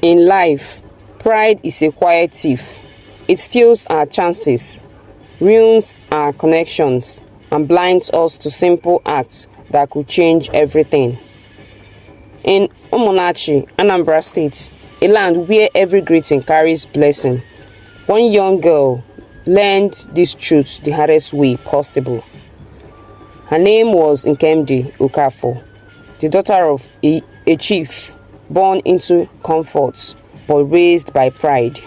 In life, pride is a quiet thief. It steals our chances, ruins our connections, and blinds us to simple acts that could change everything. In Umunachi, Anambra State, a land where every greeting carries blessing, one young girl learned this truth the hardest way possible. Her name was Nkemdi Okafor, the daughter of a chief, born into comfort but raised by pride.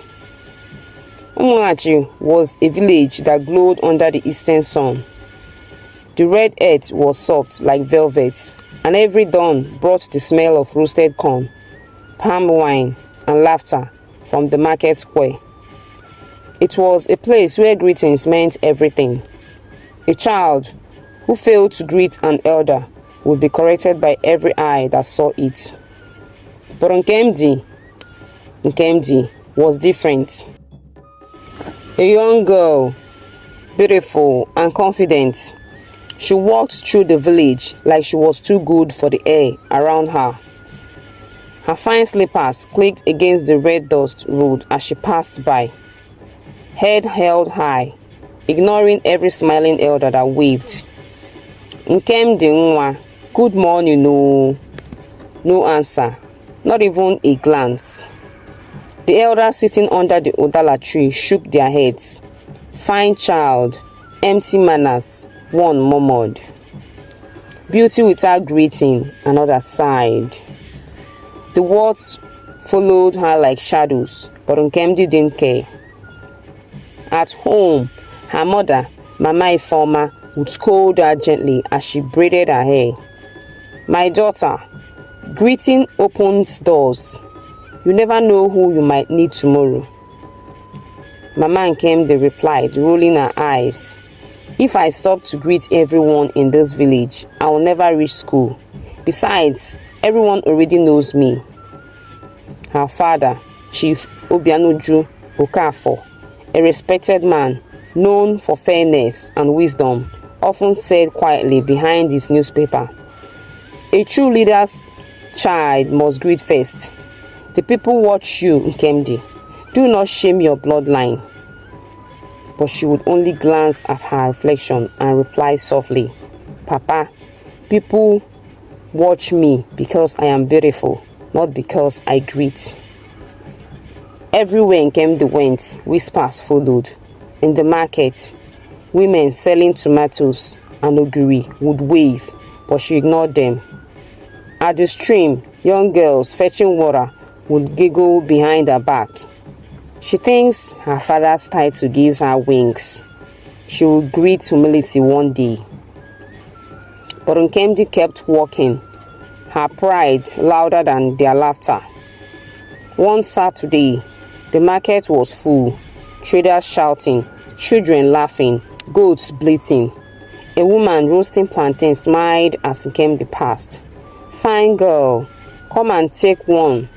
Umunachi was a village that glowed under the eastern sun. The red earth was soft like velvet, and every dawn brought the smell of roasted corn, palm wine, and laughter from the market square. It was a place where greetings meant everything. A child who failed to greet an elder would be corrected by every eye that saw it. But Nkemdi was different. A young girl, beautiful and confident, she walked through the village like she was too good for the air around her. Her fine slippers clicked against the red dust road as she passed by, head held high, ignoring every smiling elder that waved. Nkemdi, good morning, no. No answer, not even a glance. The elders sitting under the Odala tree shook their heads. Fine child, empty manners, one murmured. Beauty without greeting, another sighed. The words followed her like shadows, but Nkemdi didn't care. At home, her mother, Mama Ifeoma, would scold her gently as she braided her hair. My daughter, greeting opens doors. You never know who you might need tomorrow. Mama Nkemdi replied, rolling her eyes. If I stop to greet everyone in this village, I will never reach school. Besides, everyone already knows me. Her father, Chief Nkemdi Okafor, a respected man known for fairness and wisdom, often said quietly behind his newspaper, a true leader's child must greet first. The people watch you, Nkemdi. Do not shame your bloodline. But she would only glance at her reflection and reply softly, Papa, people watch me because I am beautiful, not because I greet. Everywhere Nkemdi went, whispers followed. In the market, women selling tomatoes and ogiri would wave, but she ignored them. At the stream, young girls fetching water would giggle behind her back. She thinks her father's title gives her wings. She will greet humility one day. But Nkemdi kept walking, her pride louder than their laughter. One Saturday, the market was full, traders shouting, children laughing, goats bleating. A woman roasting plantains smiled as Nkemdi passed. Fine girl, come and take one.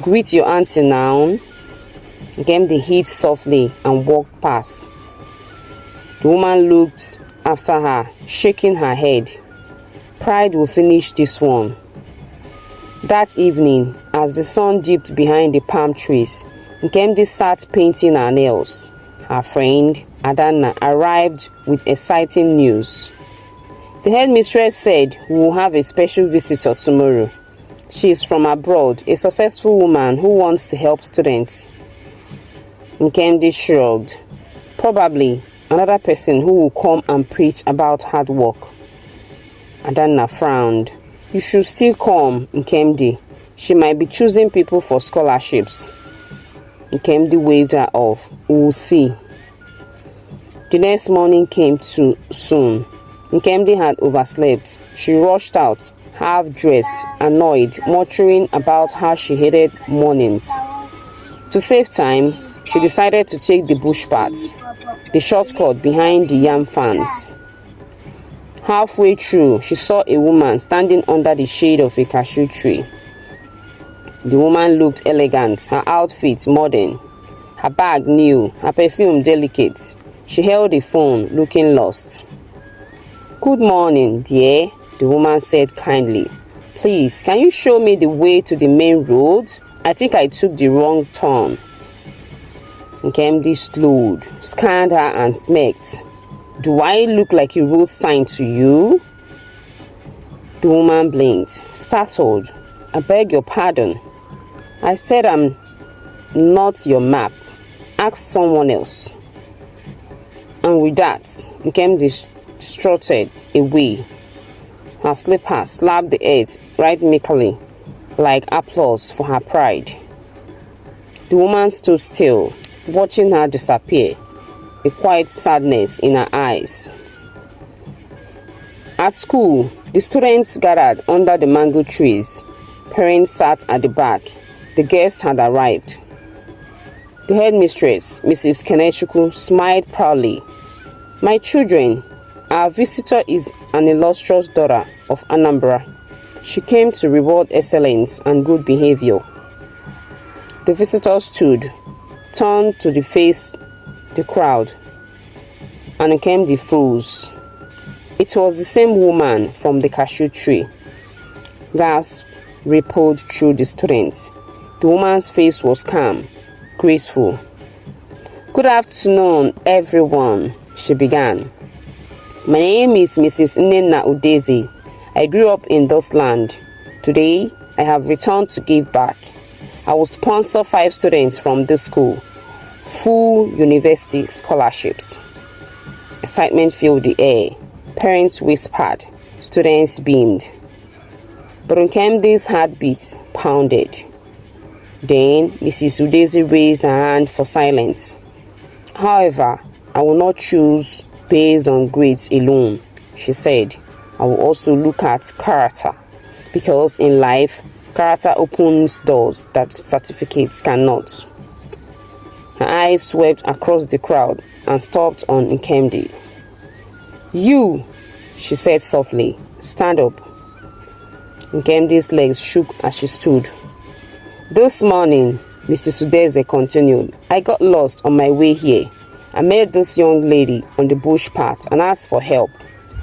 Greet your auntie now. Nkemdi hit softly and walked past. The woman looked after her, shaking her head. Pride will finish this one. That evening, as the sun dipped behind the palm trees, Nkemdi sat painting her nails. Her friend, Adanna, arrived with exciting news. The headmistress said we will have a special visitor tomorrow. She is from abroad, a successful woman who wants to help students. Nkemdi shrugged. Probably another person who will come and preach about hard work. Adanna frowned. You should still come, Nkemdi. She might be choosing people for scholarships. Nkemdi waved her off. We will see. The next morning came too soon. Nkemdi had overslept. She rushed out, half-dressed, annoyed, muttering about how she hated mornings. To save time, she decided to take the bush path, the shortcut behind the yam farms. Halfway through, she saw a woman standing under the shade of a cashew tree. The woman looked elegant, her outfit modern, her bag new, her perfume delicate. She held a phone, looking lost. Good morning, dear, the woman said kindly. Please, can you show me the way to the main road? I think I took the wrong turn. Nkemdi slowed, scanned her and smirked. Do I look like a road sign to you? The woman blinked, startled. I beg your pardon. I said I'm not your map. Ask someone else. And with that, Nkemdi strutted away. Her slippers slapped the earth rhythmically, like applause for her pride. The woman stood still, watching her disappear, a quiet sadness in her eyes. At school, the students gathered under the mango trees. Parents sat at the back. The guests had arrived. The headmistress, Mrs. Kenechukwu, smiled proudly. My children, our visitor is an illustrious daughter of Anambra. She came to reward excellence and good behavior. The visitor stood, turned to face the crowd, and Nkemdi froze. It was the same woman from the cashew tree. Gasp rippled through the students. The woman's face was calm, graceful. Good afternoon, everyone, she began. My name is Mrs. Nnenna Udeze. I grew up in this land. Today, I have returned to give back. I will sponsor 5 students from this school. Full university scholarships. Excitement filled the air. Parents whispered. Students beamed. But Nkemdi's heartbeat pounded. Then Mrs. Udeze raised her hand for silence. However, I will not choose based on grades alone, she said. I will also look at character, because in life, character opens doors that certificates cannot. Her eyes swept across the crowd and stopped on Nkemdi. You, she said softly, stand up. Nkemdi's legs shook as she stood. This morning, Mr. Udeze continued, I got lost on my way here. I met this young lady on the bush path and asked for help.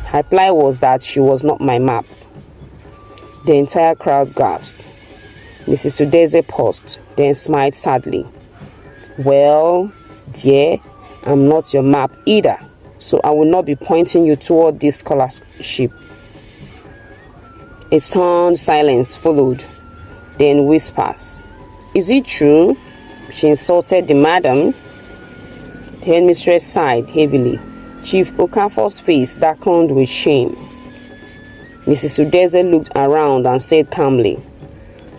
Her reply was that she was not my map. The entire crowd gasped. Mrs. Udeze paused, then smiled sadly. Well, dear, I'm not your map either, so I will not be pointing you toward this scholarship. A stunned silence followed, then whispers. Is it true? She insulted the madam. The headmistress sighed heavily. Chief Okafor's face darkened with shame. Mrs. Udeze looked around and said calmly,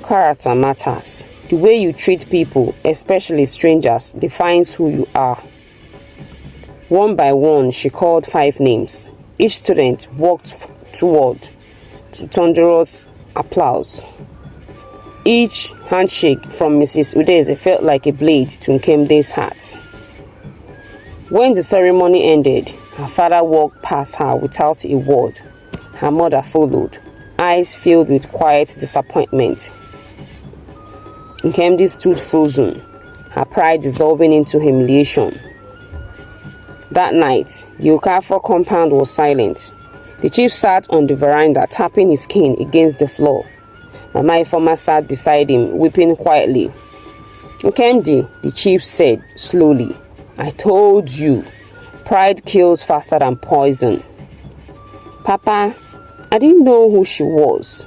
character matters. The way you treat people, especially strangers, defines who you are. One by one, she called 5 names. Each student walked toward to thunderous applause. Each handshake from Mrs. Udeze felt like a blade to Nkemdi's heart. When the ceremony ended, her father walked past her without a word. Her mother followed, eyes filled with quiet disappointment. Nkemdi stood frozen, her pride dissolving into humiliation. That night, the Okafor compound was silent. The chief sat on the veranda, tapping his cane against the floor. Mama Ifeoma sat beside him, weeping quietly. Nkemdi, the chief said slowly, I told you, pride kills faster than poison. Papa, I didn't know who she was.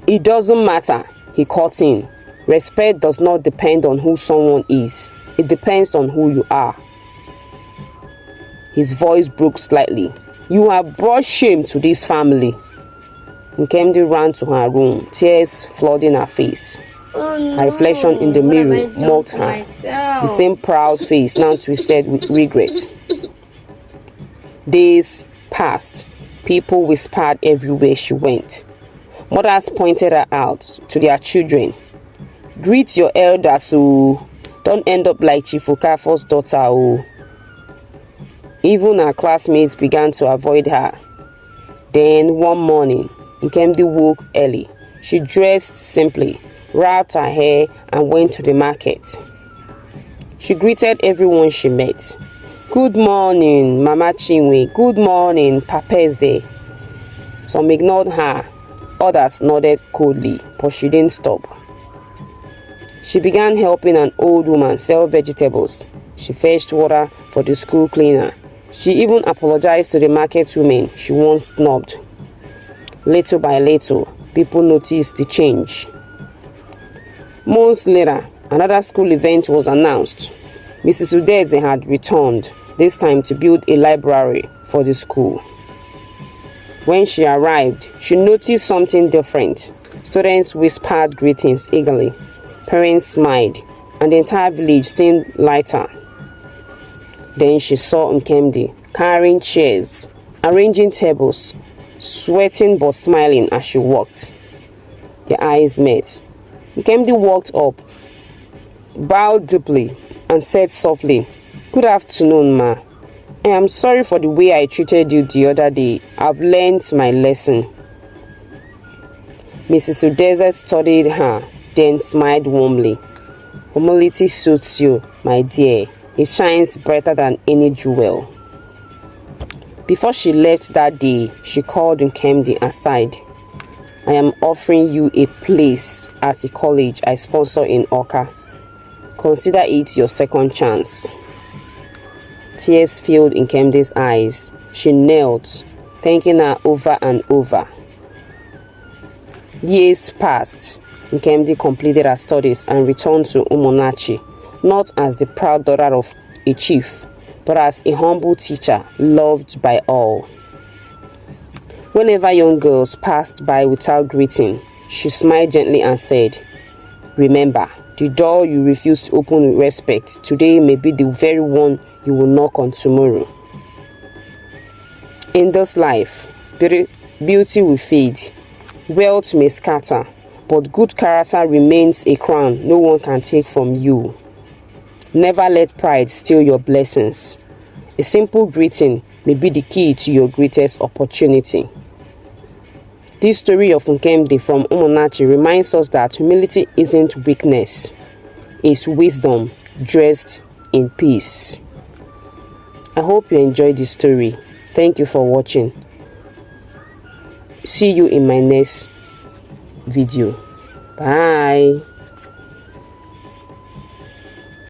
It doesn't matter, he cut in. Respect does not depend on who someone is. It depends on who you are. His voice broke slightly. You have brought shame to this family. Nkemdi ran to her room, tears flooding her face. Oh, no. Her reflection in the mirror mocked her. The same proud face now twisted with regret. Days passed. People whispered everywhere she went. Mothers pointed her out to their children. Greet your elders, oh. Don't end up like Chief Okafor's daughter, oh. Even her classmates began to avoid her. Then one morning, Nkemdi woke early. She dressed simply, wrapped her hair, and went to the market. She greeted everyone she met. Good morning, Mama Chinwe. Good morning, Papeze. Some ignored her. Others nodded coldly, but she didn't stop. She began helping an old woman sell vegetables. She fetched water for the school cleaner. She even apologized to the market women she once snubbed. Little by little, people noticed the change. Months later, another school event was announced. Mrs. Udeze had returned, this time to build a library for the school. When she arrived, she noticed something different. Students whispered greetings eagerly. Parents smiled, and the entire village seemed lighter. Then she saw Nkemdi carrying chairs, arranging tables, sweating but smiling as she walked. Their eyes met. Nkemdi walked up, bowed deeply, and said softly, "Good afternoon, ma. I am sorry for the way I treated you the other day. I've learned my lesson." Mrs. Udeze studied her, then smiled warmly. "Humility suits you, my dear. It shines brighter than any jewel." Before she left that day, she called Nkemdi aside. "I am offering you a place at a college I sponsor in Oka. Consider it your second chance." Tears filled Nkemdi's eyes. She knelt, thanking her over and over. Years passed. Nkemdi completed her studies and returned to Umunachi, not as the proud daughter of a chief, but as a humble teacher loved by all. Whenever young girls passed by without greeting, she smiled gently and said, "Remember, the door you refuse to open with respect today may be the very one you will knock on tomorrow." In this life, beauty will fade, wealth may scatter, but good character remains a crown no one can take from you. Never let pride steal your blessings. A simple greeting may be the key to your greatest opportunity. This story of Nkemdi from Umunachi reminds us that humility isn't weakness, it's wisdom dressed in peace. I hope you enjoyed this story. Thank you for watching. See you in my next video. Bye.